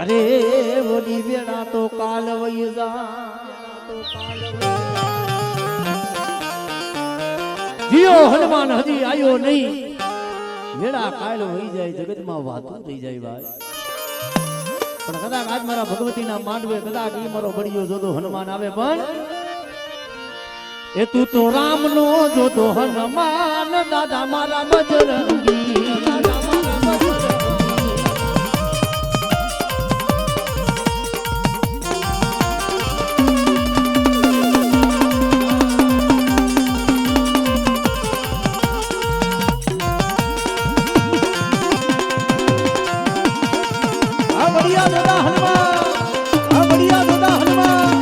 अरे बोली बेड़ा तो काल वही जा जियो हनुमान हजी आयो नहीं बेड़ा काल वही जाए जगत में वातू थी जाए भाई पण कदाच आज मारा भगवती ना मांडवे कदाच ई मारो बड़ियो जोदो हनुमान आवे पण ए तू तो राम नो जोदो हनुमान दादा मारा बजरंगी बढ़िया दादा हनुमान बढ़िया दादा हनुमान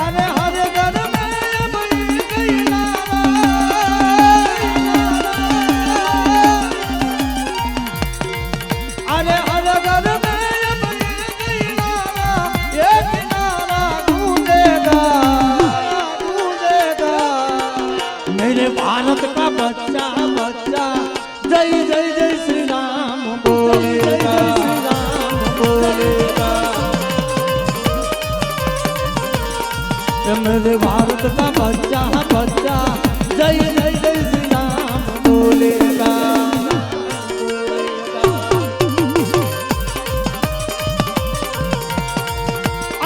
अरे हरे घर में बनी गई लाला अरे हर घर में बनी गई लाला ये किनारा ढूंढेगा ढूंढेगा मेरे भारत का बच्चा बच्चा जय जय जय श्री राम बोलेगा श्री राम बोलेगा मेरे भारत का बच्चा बच्चा जय जय जय श्री राम बोलेगा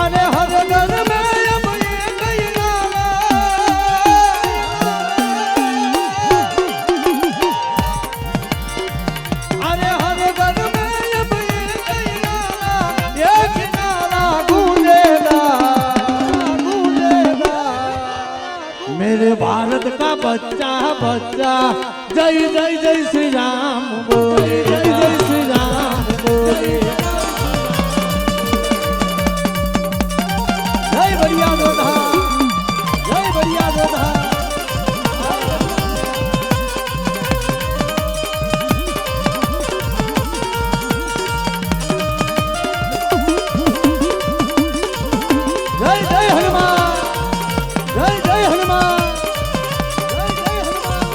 अरे हर घर में अब ये गई लाला अरे हर घर में अब ये गई लाला ये किनारा गूंजेगा गूंजेगा मेरे भारत का बच्चा बच्चा जय जय जय श्री राम बोले जय जय श्री राम बोले जय बढ़िया जोधा जय बढ़िया जोधा जय जय हनुमान जय जय हनुमान जय जय हनुमान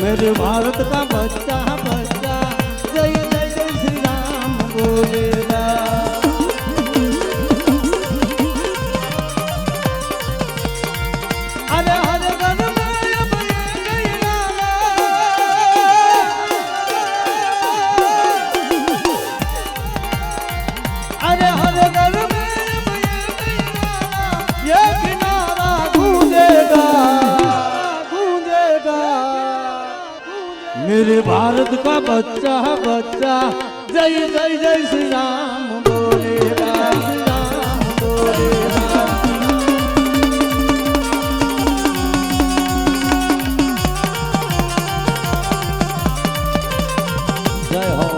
मेरे भारत का बच्चा बच्चा जय जय जय श्री राम बोलेगा अरे हर घर में अब ये गई लाला अरे हर घर में अब ये गई लाला ये किनारा गूंजेगा गूंजेगा मेरे भारत का बच्चा बच्चा जय जय जय श्री राम बोलेगा श्री राम बोलेगा जय हो